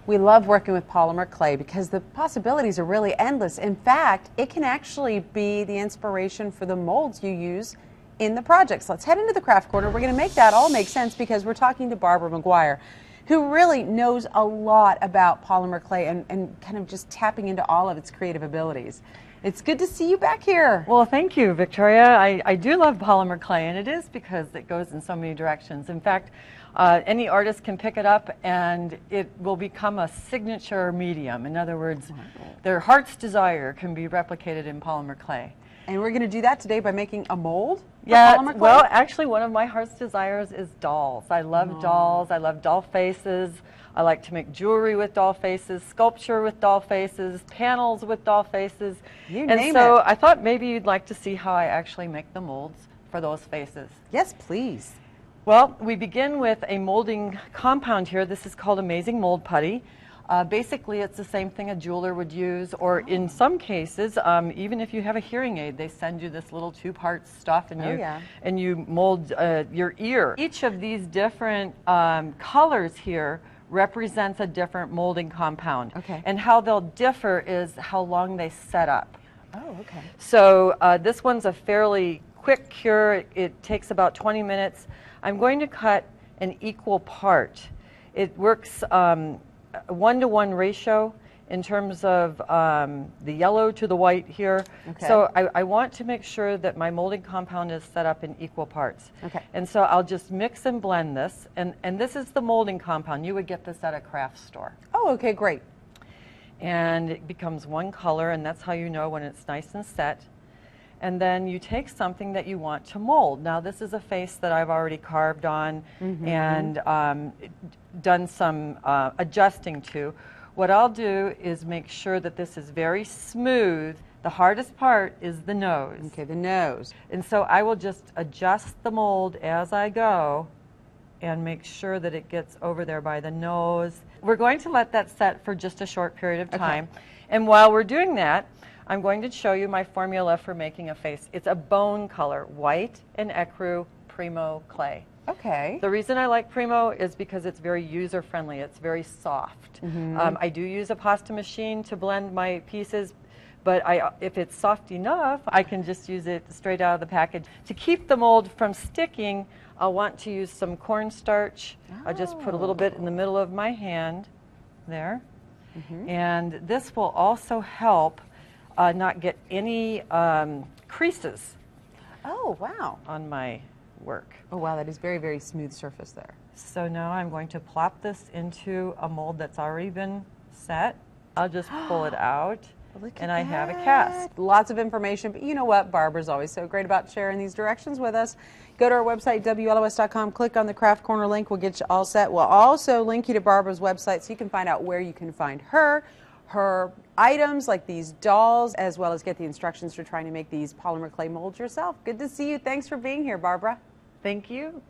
We love working with polymer clay because the possibilities are really endless. In fact, it can actually be the inspiration for the molds you use in the projects. Let's head into the craft corner. We're going to make that all make sense because we're talking to Barbara McGuire, who really knows a lot about polymer clay and kind of just tapping into all of its creative abilities. It's good to see you back here. Well, thank you, Victoria. I do love polymer clay, and it is because it goes in so many directions. In fact, any artist can pick it up and it will become a signature medium. In other words, their heart's desire can be replicated in polymer clay. And we're going to do that today by making a mold? Yeah, well, actually, one of my heart's desires is dolls. I love dolls. I love doll faces. I like to make jewelry with doll faces, sculpture with doll faces, panels with doll faces. You name it. And so I thought maybe you'd like to see how I actually make the molds for those faces. Yes, please. Well, we begin with a molding compound here. This is called Amazing Mold Putty. Basically, it's the same thing a jeweler would use, or in some cases, even if you have a hearing aid, they send you this little two-part stuff, and you mold your ear. Each of these different colors here represents a different molding compound. Okay. And how they'll differ is how long they set up. Oh, okay. So this one's a fairly quick cure. It takes about 20 minutes. I'm going to cut an equal part. It works 1-to-1 ratio in terms of the yellow to the white here. Okay. So I want to make sure that my molding compound is set up in equal parts. Okay. And so I'll just mix and blend this. And this is the molding compound. You would get this at a craft store. Oh, okay, great. And it becomes one color, and that's how you know when it's nice and set. And then you take something that you want to mold. Now, this is a face that I've already carved on and done some adjusting to. What I'll do is make sure that this is very smooth. The hardest part is the nose. Okay, the nose. And so I will just adjust the mold as I go and make sure that it gets over there by the nose. We're going to let that set for just a short period of time. Okay. And while we're doing that, I'm going to show you my formula for making a face. It's a bone color, white and ecru Premo clay. Okay. The reason I like Premo is because it's very user-friendly. It's very soft. I do use a pasta machine to blend my pieces, but if it's soft enough, I can just use it straight out of the package. To keep the mold from sticking, I'll want to use some cornstarch. I'll just put a little bit in the middle of my hand, there. And this will also help not get any creases. Oh, wow. On my work. Oh, wow, that is very, very smooth surface there. So now I'm going to plop this into a mold that's already been set. I'll just pull it out, and I have a cast. Lots of information, but you know what? Barbara's always so great about sharing these directions with us. Go to our website, WLOS.com, click on the Craft Corner link. We'll get you all set. We'll also link you to Barbara's website so you can find out where you can find her items like these dolls, as well as get the instructions for trying to make these polymer clay molds yourself. Good to see you. Thanks for being here, Barbara. Thank you.